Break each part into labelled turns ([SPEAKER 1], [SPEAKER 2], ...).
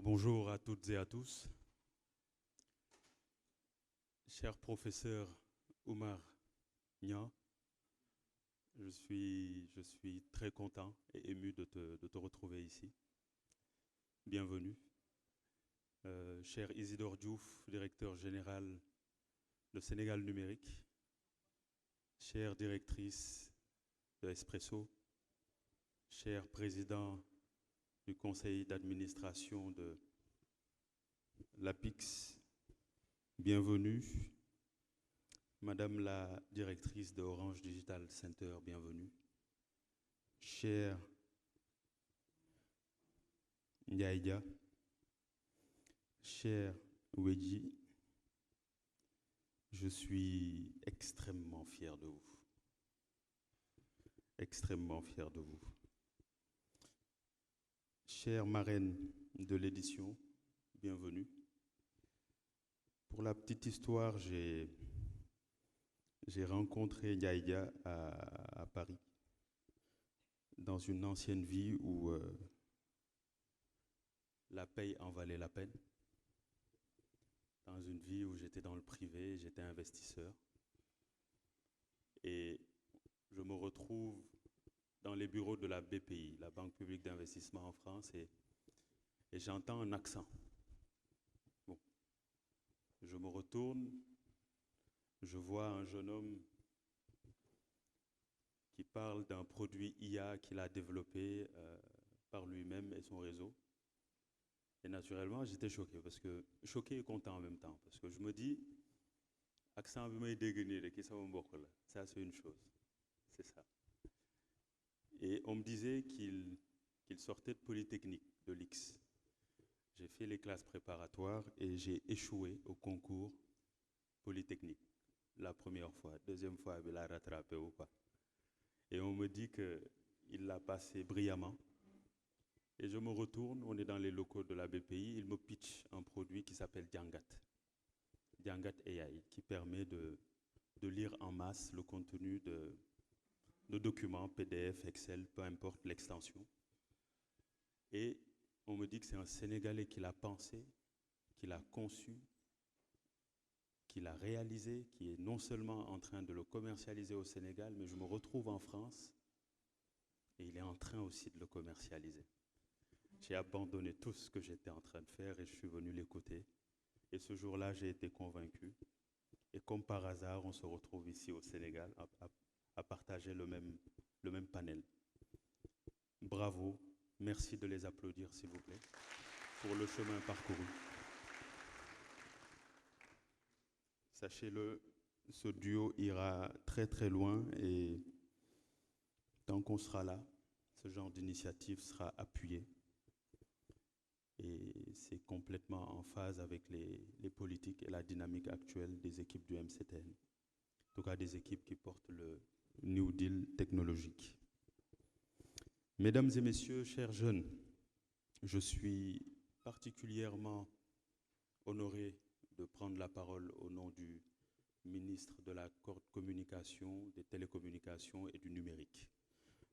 [SPEAKER 1] Bonjour à toutes et à tous. Cher professeur Oumar Nia, je suis très content et ému de te retrouver ici. Bienvenue. Cher Isidore Diouf, directeur général de Sénégal Numérique, chère directrice de Espresso, cher président du conseil d'administration de l'APIX, bienvenue. Madame la directrice de Orange Digital Center, bienvenue. Cher Ndiaïdia, cher Wedji, je suis extrêmement fier de vous. Extrêmement fier de vous. Chère marraine de l'édition, bienvenue. Pour la petite histoire, j'ai rencontré Ndiaïdia à Paris, dans une ancienne vie où la paye en valait la peine, dans une vie où j'étais dans le privé, j'étais investisseur. Et je me retrouve dans les bureaux de la BPI, la Banque publique d'investissement en France, et j'entends un accent. Bon. Je me retourne, je vois un jeune homme qui parle d'un produit IA qu'il a développé par lui-même et son réseau. Et naturellement, j'étais choqué, choqué et content en même temps, parce que je me dis, accent bi may dégg nii rek ki sama mbokk la, ça c'est une chose, c'est ça. Et on me disait qu'il sortait de Polytechnique, de l'X. J'ai fait les classes préparatoires et j'ai échoué au concours Polytechnique. La première fois, deuxième fois, il a rattrapé ou pas. Et on me dit qu'il l'a passé brillamment. Et je me retourne, on est dans les locaux de la BPI, il me pitch un produit qui s'appelle Djangat. Djangat AI, qui permet de lire en masse le contenu de documents, PDF, Excel, peu importe l'extension. Et on me dit que c'est un Sénégalais qui l'a pensé, qui l'a conçu, qui l'a réalisé, qui est non seulement en train de le commercialiser au Sénégal, mais je me retrouve en France et il est en train aussi de le commercialiser. J'ai abandonné tout ce que j'étais en train de faire et je suis venu l'écouter. Et ce jour-là, j'ai été convaincu. Et comme par hasard, on se retrouve ici au Sénégal à partager le même panel. Bravo, merci de les applaudir s'il vous plaît, pour le chemin parcouru. Sachez-le, ce duo ira très très loin et tant qu'on sera là, ce genre d'initiative sera appuyé. Et c'est complètement en phase avec les politiques et la dynamique actuelle des équipes du MCTN. En tout cas, des équipes qui portent le New Deal technologique. Mesdames et messieurs, chers jeunes, je suis particulièrement honoré de prendre la parole au nom du ministre de la communication, des télécommunications et du numérique,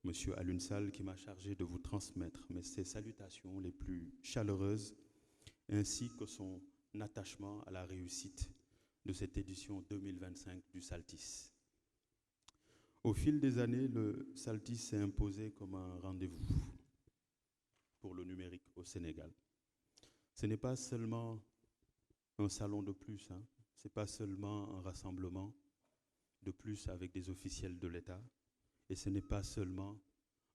[SPEAKER 1] Monsieur Alioune Sall, qui m'a chargé de vous transmettre ses salutations les plus chaleureuses, ainsi que son attachement à la réussite de cette édition 2025 du Saltis. Au fil des années, le Saltis s'est imposé comme un rendez-vous pour le numérique au Sénégal. Ce n'est pas seulement un salon de plus, ce n'est pas seulement un rassemblement de plus avec des officiels de l'État, et ce n'est pas seulement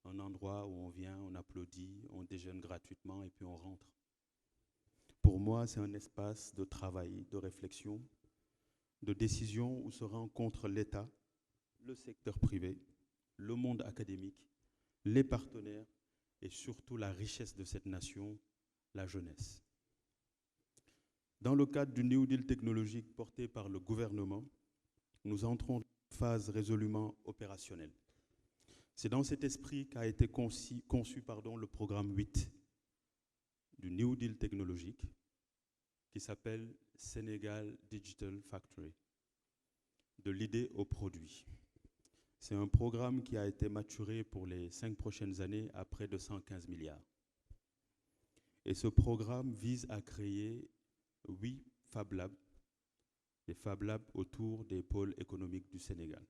[SPEAKER 1] un endroit où on vient, on applaudit, on déjeune gratuitement et puis on rentre. Pour moi, c'est un espace de travail, de réflexion, de décision où se rencontrent l'État, le secteur privé, le monde académique, les partenaires et surtout la richesse de cette nation, la jeunesse. Dans le cadre du New Deal technologique porté par le gouvernement, nous entrons dans une phase résolument opérationnelle. C'est dans cet esprit qu'a été conçu le programme 8 du New Deal technologique qui s'appelle Sénégal Digital Factory, de l'idée au produit. C'est un programme qui a été maturé pour les 5 prochaines années à près de 115 milliards. Et ce programme vise à créer 8 Fab Labs, des Fab Labs autour des pôles économiques du Sénégal.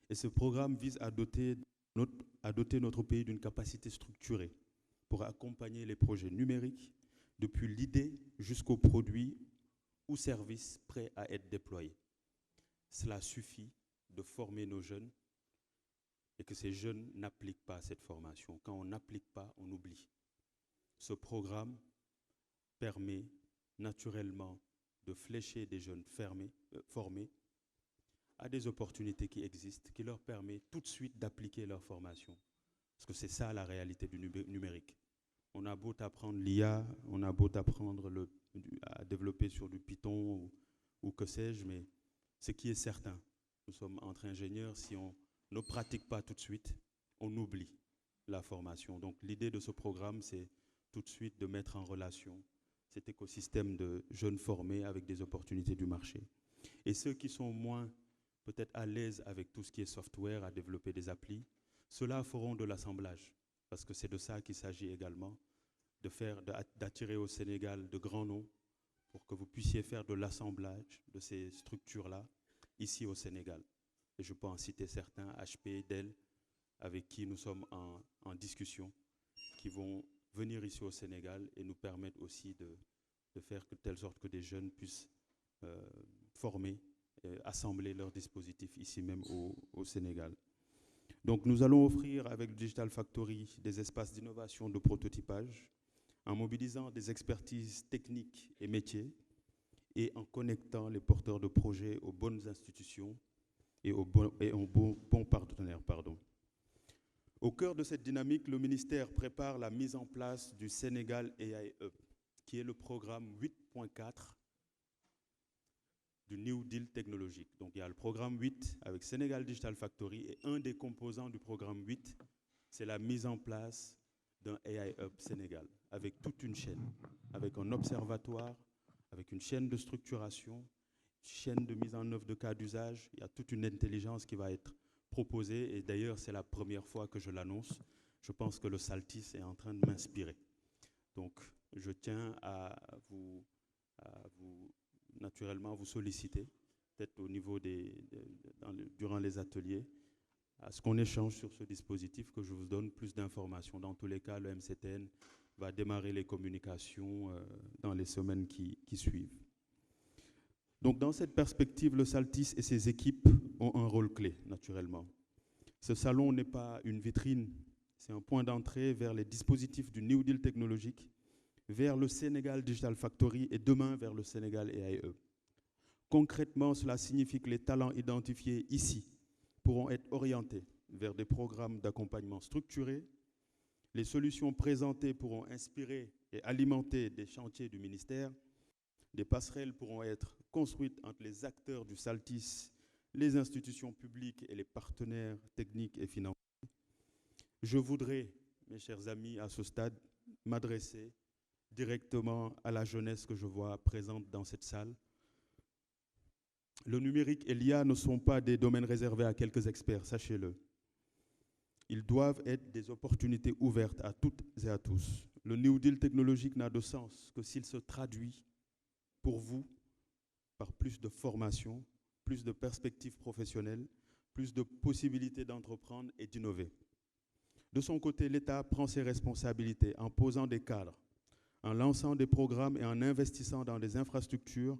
[SPEAKER 1] Et ce programme vise à doter notre pays d'une capacité structurée pour accompagner les projets numériques depuis l'idée jusqu'au produit ou service prêt à être déployé. Cela suffit de former nos jeunes et que ces jeunes n'appliquent pas cette formation. Quand on n'applique pas, on oublie. Ce programme permet naturellement de flécher des jeunes formés à des opportunités qui existent, qui leur permettent tout de suite d'appliquer leur formation. Parce que c'est ça la réalité du numérique. On a beau apprendre l'IA, on a beau apprendre à développer sur du Python ou que sais-je, mais ce qui est certain, nous sommes entre ingénieurs, si on ne pratique pas tout de suite, on oublie la formation. Donc l'idée de ce programme, c'est tout de suite de mettre en relation cet écosystème de jeunes formés avec des opportunités du marché. Et ceux qui sont moins peut-être à l'aise avec tout ce qui est software, à développer des applis, ceux-là feront de l'assemblage, parce que c'est de ça qu'il s'agit également, d'attirer au Sénégal de grands noms pour que vous puissiez faire de l'assemblage de ces structures-là ici au Sénégal. Et je peux en citer certains, HP, Dell, avec qui nous sommes en discussion, qui vont venir ici au Sénégal et nous permettre aussi de faire de telle sorte que des jeunes puissent former, assembler leurs dispositifs ici même au Sénégal. Donc nous allons offrir avec le Digital Factory des espaces d'innovation de prototypage en mobilisant des expertises techniques et métiers et en connectant les porteurs de projets aux bonnes institutions et aux bons partenaires. Au cœur de cette dynamique, le ministère prépare la mise en place du Sénégal AI Hub, qui est le programme 8.4 du New Deal technologique. Donc il y a le programme 8 avec Sénégal Digital Factory et un des composants du programme 8, c'est la mise en place d'un AI Hub Sénégal avec toute une chaîne, avec un observatoire, avec une chaîne de structuration, chaîne de mise en œuvre de cas d'usage. Il y a toute une intelligence qui va être proposée et d'ailleurs c'est la première fois que je l'annonce. Je pense que le Saltis est en train de m'inspirer. Donc je tiens à vous naturellement vous solliciter, peut-être au niveau durant les ateliers, à ce qu'on échange sur ce dispositif, que je vous donne plus d'informations. Dans tous les cas, le MCTN va démarrer les communications dans les semaines qui suivent. Donc dans cette perspective, le Saltis et ses équipes ont un rôle clé, naturellement. Ce salon n'est pas une vitrine, c'est un point d'entrée vers les dispositifs du New Deal technologique, vers le Sénégal Digital Factory et demain vers le Sénégal AI Hub. Concrètement, cela signifie que les talents identifiés ici pourront être orientés vers des programmes d'accompagnement structurés. Les solutions présentées pourront inspirer et alimenter des chantiers du ministère. Des passerelles pourront être construites entre les acteurs du Saltis, les institutions publiques et les partenaires techniques et financiers. Je voudrais, mes chers amis, à ce stade, m'adresser directement à la jeunesse que je vois présente dans cette salle. Le numérique et l'IA ne sont pas des domaines réservés à quelques experts, sachez-le. Ils doivent être des opportunités ouvertes à toutes et à tous. Le New Deal technologique n'a de sens que s'il se traduit pour vous par plus de formation, plus de perspectives professionnelles, plus de possibilités d'entreprendre et d'innover. De son côté, l'État prend ses responsabilités en posant des cadres, en lançant des programmes et en investissant dans des infrastructures,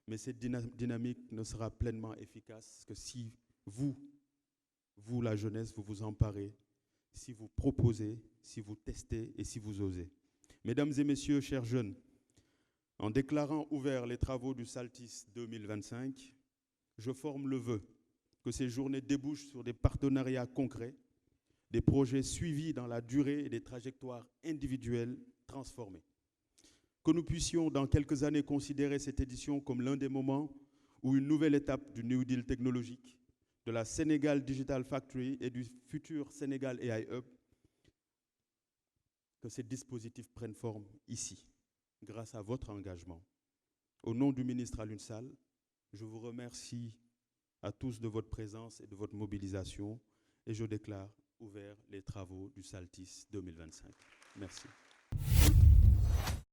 [SPEAKER 1] mais cette dynamique ne sera pleinement efficace que si vous, la jeunesse, vous vous emparez, si vous proposez, si vous testez et si vous osez. Mesdames et messieurs, chers jeunes, en déclarant ouverts les travaux du Saltis 2025, je forme le vœu que ces journées débouchent sur des partenariats concrets, des projets suivis dans la durée et des trajectoires individuelles transformées. Que nous puissions dans quelques années considérer cette édition comme l'un des moments où une nouvelle étape du New Deal technologique, de la Sénégal Digital Factory et du futur Sénégal AI Hub, que ces dispositifs prennent forme ici, grâce à votre engagement. Au nom du ministre Alioune Sall, je vous remercie à tous de votre présence et de votre mobilisation et je déclare ouverts les travaux du Saltis 2025. Merci.